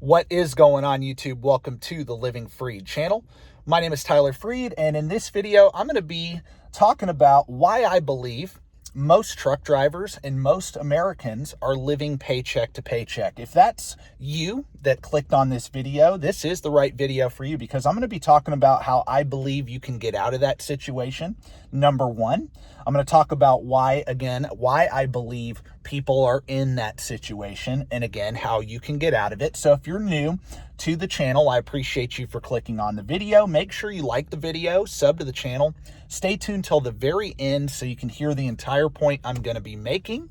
What is going on, YouTube? Welcome to the Living Freed channel. My name is Tyler Freed, and in this video, I'm going to be talking about why I believe most truck drivers and most Americans are living paycheck to paycheck. If that's you that clicked on this video, this is the right video for you, because I'm going to be talking about how I believe you can get out of that situation. Number one, I'm going to talk about why I believe people are in that situation, and again, how you can get out of it. So if you're new to the channel, I appreciate you for clicking on the video. Make sure you like the video, sub to the channel, stay tuned till the very end so you can hear the entire point I'm going to be making.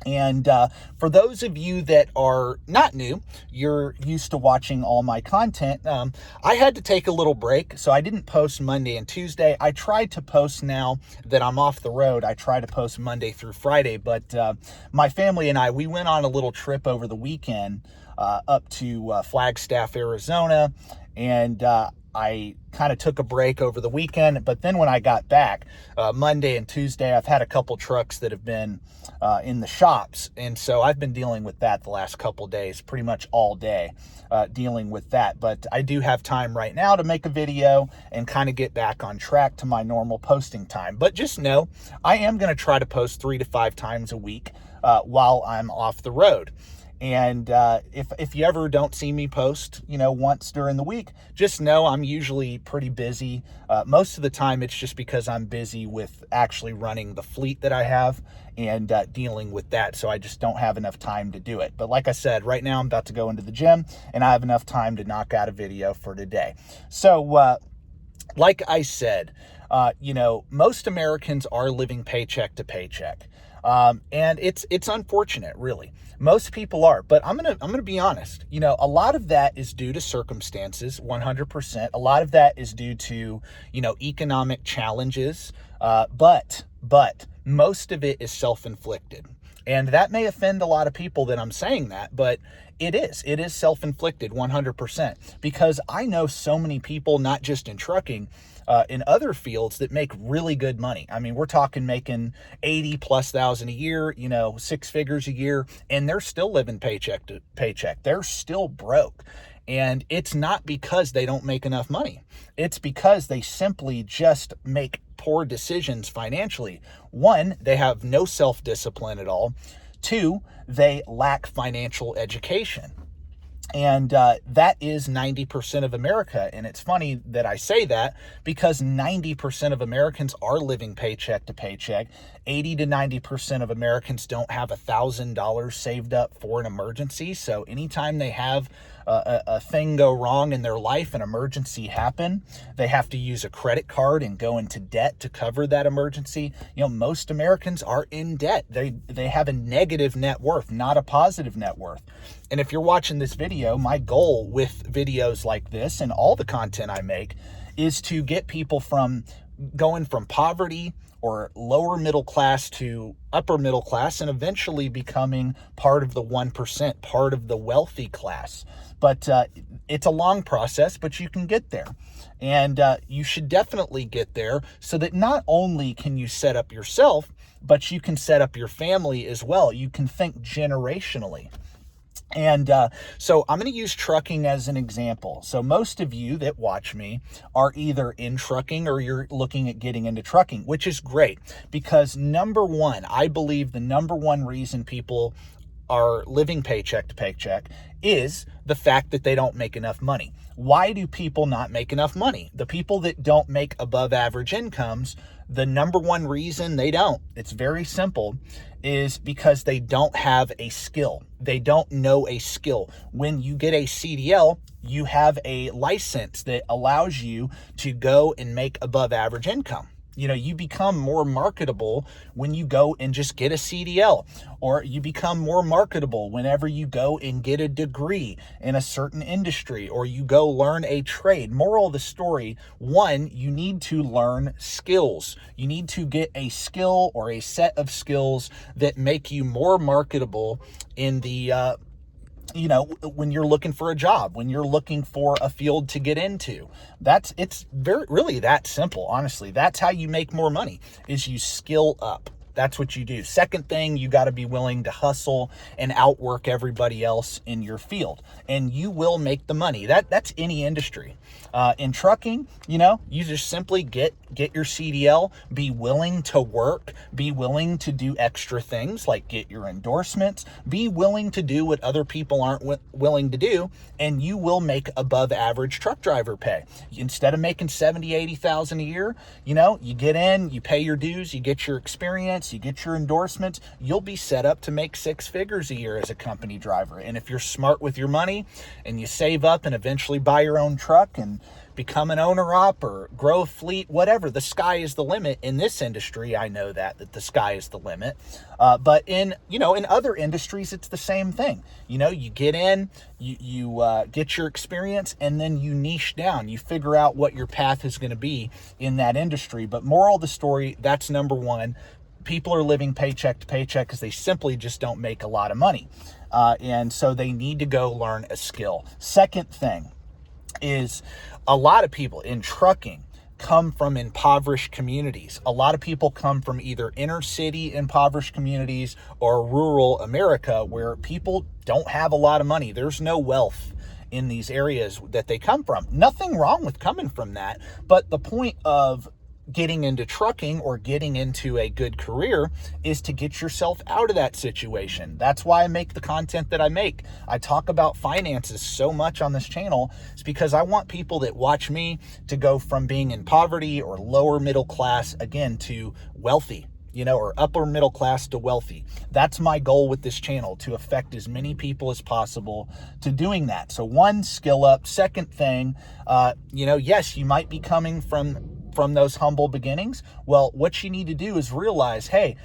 And for those of you that are not new, you're used to watching all my content, I had to take a little break, so I didn't post Monday and Tuesday. I tried to post now that I'm off the road. I try to post Monday through Friday, but my family and we went on a little trip over the weekend up to Flagstaff, Arizona, and I kind of took a break over the weekend, but then when I got back, Monday and Tuesday, I've had a couple trucks that have been in the shops, and so I've been dealing with that the last couple days, pretty much all day, dealing with that. But I do have time right now to make a video and kind of get back on track to my normal posting time. But just know, I am going to try to post 3 to 5 times a week while I'm off the road. And if you ever don't see me post, once during the week, just know I'm usually pretty busy. Most of the time, it's just because I'm busy with actually running the fleet that I have and dealing with that. So I just don't have enough time to do it. But like I said, right now I'm about to go into the gym and I have enough time to knock out a video for today. So like I said, most Americans are living paycheck to paycheck. And it's unfortunate, really. Most people are, but I'm gonna be honest. A lot of that is due to circumstances, 100%. A lot of that is due to, economic challenges. But most of it is self-inflicted. And that may offend a lot of people that I'm saying that, but it is self-inflicted 100%, because I know so many people, not just in trucking, in other fields, that make really good money. I mean, we're talking making 80,000+ a year, 6 figures a year, and they're still living paycheck to paycheck. They're still broke. And it's not because they don't make enough money. It's because they simply just make poor decisions financially. One, they have no self-discipline at all. Two, they lack financial education. And that is 90% of America. And it's funny that I say that, because 90% of Americans are living paycheck to paycheck. 80 to 90% of Americans don't have $1,000 saved up for an emergency. So anytime they have a thing go wrong in their life, an emergency happen, they have to use a credit card and go into debt to cover that emergency. Most Americans are in debt. They have a negative net worth, not a positive net worth. And if you're watching this video, my goal with videos like this and all the content I make is to get people from going from poverty or lower middle class to upper middle class, and eventually becoming part of the 1%, part of the wealthy class. But it's a long process, but you can get there. And you should definitely get there, so that not only can you set up yourself, but you can set up your family as well. You can think generationally. And so I'm going to use trucking as an example. So most of you that watch me are either in trucking or you're looking at getting into trucking, which is great, because number one, I believe the number one reason people are living paycheck to paycheck is the fact that they don't make enough money. Why do people not make enough money? The people that don't make above average incomes, the number one reason they don't, it's very simple, is because they don't have a skill. They don't know a skill. When you get a CDL, you have a license that allows you to go and make above average income. You become more marketable when you go and just get a CDL, or you become more marketable whenever you go and get a degree in a certain industry, or you go learn a trade. Moral of the story, one, you need to learn skills. You need to get a skill or a set of skills that make you more marketable in the when you're looking for a job, when you're looking for a field to get into. It's really that simple, honestly. That's how you make more money, is you skill up. That's what you do. Second thing, you got to be willing to hustle and outwork everybody else in your field, and you will make the money. That's any industry. In trucking, you just simply get your CDL, be willing to work, be willing to do extra things like get your endorsements, be willing to do what other people aren't willing to do, and you will make above average truck driver pay. Instead of making 70, 80,000 a year, you get in, you pay your dues, you get your experience, you get your endorsements, you'll be set up to make 6 figures a year as a company driver. And if you're smart with your money and you save up and eventually buy your own truck and become an owner-op or grow a fleet, whatever, the sky is the limit. In this industry, I know that the sky is the limit. But in other industries, it's the same thing. You get in, you get your experience, and then you niche down. You figure out what your path is going to be in that industry. But moral of the story, that's number one. People are living paycheck to paycheck because they simply just don't make a lot of money. And so they need to go learn a skill. Second thing is, a lot of people in trucking come from impoverished communities. A lot of people come from either inner city impoverished communities or rural America where people don't have a lot of money. There's no wealth in these areas that they come from. Nothing wrong with coming from that, but the point of getting into trucking or getting into a good career is to get yourself out of that situation. That's why I make the content that I make. I talk about finances so much on this channel. It's because I want people that watch me to go from being in poverty or lower middle class again to wealthy, or upper middle class to wealthy. That's my goal with this channel, to affect as many people as possible to doing that. So one, skill up. Second thing, yes, you might be coming from those humble beginnings. Well, what you need to do is realize, hey,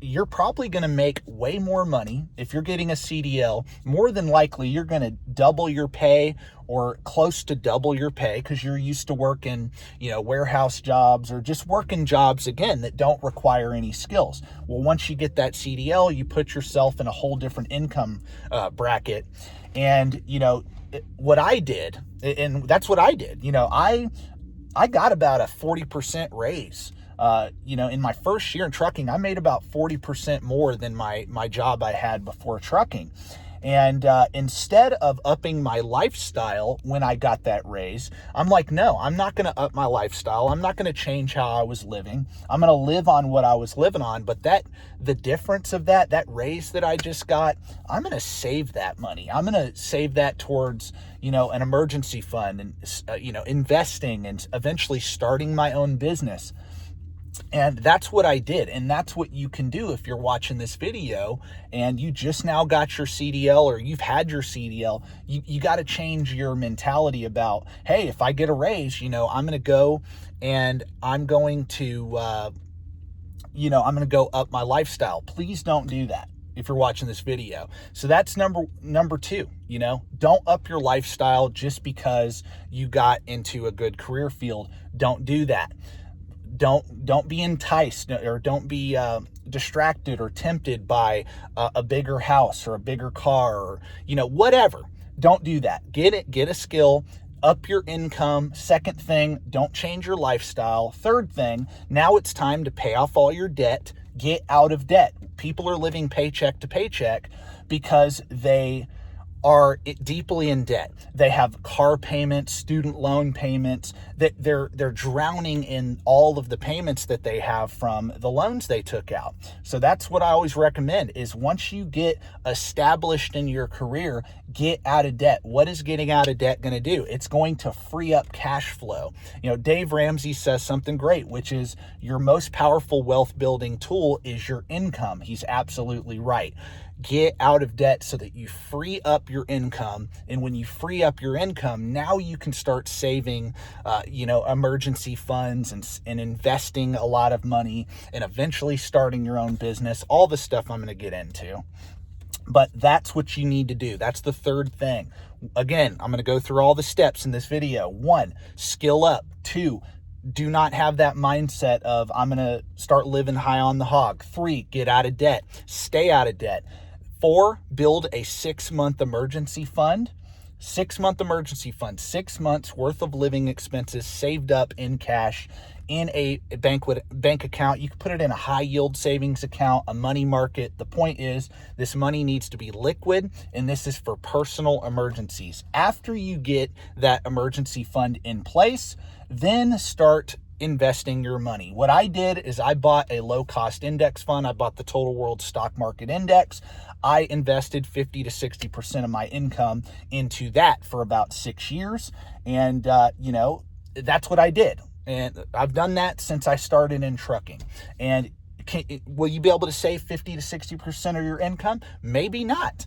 you're probably going to make way more money if you're getting a CDL. More than likely, you're going to double your pay or close to double your pay because you're used to working, warehouse jobs or just working jobs, again, that don't require any skills. Well, once you get that CDL, you put yourself in a whole different income bracket. And, what I did, and that's what I did, I got about a 40% raise. In my first year in trucking, I made about 40% more than my job I had before trucking. And instead of upping my lifestyle when I got that raise, I'm like, no, I'm not going to up my lifestyle. I'm not going to change how I was living. I'm going to live on what I was living on. But the difference of that raise that I just got, I'm going to save that money. I'm going to save that towards, an emergency fund and, investing and eventually starting my own business. And that's what I did. And that's what you can do if you're watching this video and you just now got your CDL or you've had your CDL. You got to change your mentality about, hey, if I get a raise, I'm going to go and I'm going to, I'm going to go up my lifestyle. Please don't do that if you're watching this video. So that's number two, don't up your lifestyle just because you got into a good career field. Don't do that. Don't be enticed or don't be distracted or tempted by a bigger house or a bigger car or, whatever. Don't do that. Get a skill, up your income. Second thing, don't change your lifestyle. Third thing, now it's time to pay off all your debt. Get out of debt. People are living paycheck to paycheck because they are deeply in debt. They have car payments, student loan payments, that they're drowning in all of the payments that they have from the loans they took out. So that's what I always recommend is once you get established in your career, get out of debt. What is getting out of debt going to do? It's going to free up cash flow. Dave Ramsey says something great, which is your most powerful wealth building tool is your income. He's absolutely right. Get out of debt so that you free up your income. And when you free up your income, now you can start saving, emergency funds and investing a lot of money and eventually starting your own business. All the stuff I'm going to get into. But that's what you need to do. That's the third thing. Again, I'm going to go through all the steps in this video. 1, skill up. 2, do not have that mindset of I'm going to start living high on the hog. 3, get out of debt. Stay out of debt. 4, build a 6-month emergency fund. 6-month emergency fund, 6 months worth of living expenses saved up in cash in a bank account. You can put it in a high yield savings account, a money market. The point is, this money needs to be liquid, and this is for personal emergencies. After you get that emergency fund in place, then start investing your money. What I did is I bought a low-cost index fund. I bought the Total World Stock Market Index. I invested 50 to 60% of my income into that for about 6 years. And, that's what I did. And I've done that since I started in trucking. And will you be able to save 50 to 60% of your income? Maybe not.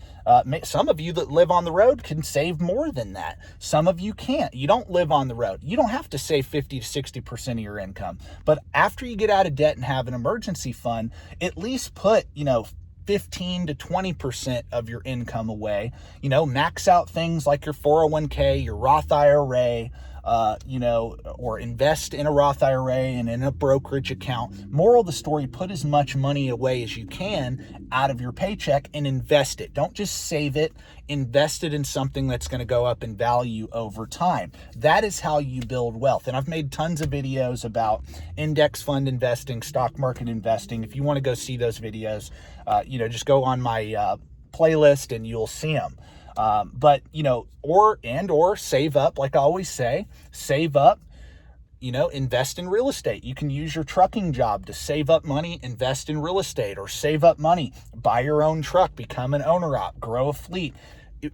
Some of you that live on the road can save more than that. Some of you can't. You don't live on the road. You don't have to save 50 to 60% of your income. But after you get out of debt and have an emergency fund, at least put, 15 to 20% of your income away. Max out things like your 401k, your Roth IRA, or invest in a Roth IRA and in a brokerage account. Moral of the story, put as much money away as you can out of your paycheck and invest it. Don't just save it, invest it in something that's going to go up in value over time. That is how you build wealth. And I've made tons of videos about index fund investing, stock market investing. If you want to go see those videos, just go on my playlist and you'll see them. Or save up, like I always say, save up, invest in real estate. You can use your trucking job to save up money, invest in real estate, or save up money, buy your own truck, become an owner-op, grow a fleet.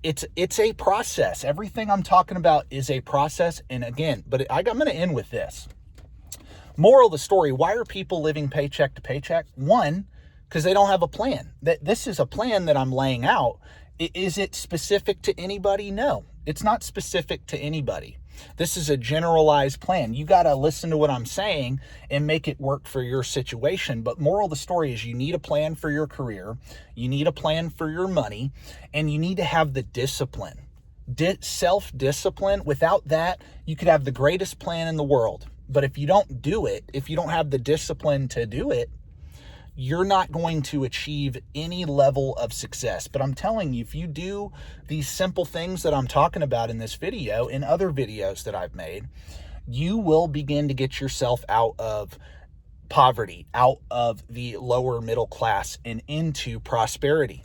It's a process. Everything I'm talking about is a process. And again, I'm going to end with this. Moral of the story, why are people living paycheck to paycheck? One, because they don't have a plan. This is a plan that I'm laying out. Is it specific to anybody? No, it's not specific to anybody. This is a generalized plan. You got to listen to what I'm saying and make it work for your situation. But moral of the story is you need a plan for your career. You need a plan for your money, and you need to have the discipline, self-discipline. Without that, you could have the greatest plan in the world. But if you don't do it, if you don't have the discipline to do it, you're not going to achieve any level of success. But I'm telling you, if you do these simple things that I'm talking about in this video and other videos that I've made, you will begin to get yourself out of poverty, out of the lower middle class, and into prosperity.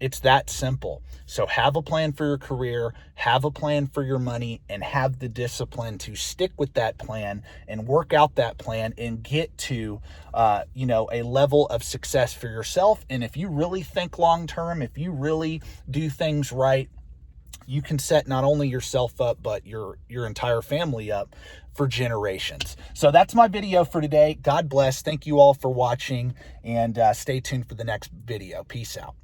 It's that simple. So have a plan for your career, have a plan for your money, and have the discipline to stick with that plan and work out that plan and get to, a level of success for yourself. And if you really think long-term, if you really do things right, you can set not only yourself up, but your entire family up for generations. So that's my video for today. God bless. Thank you all for watching, and stay tuned for the next video. Peace out.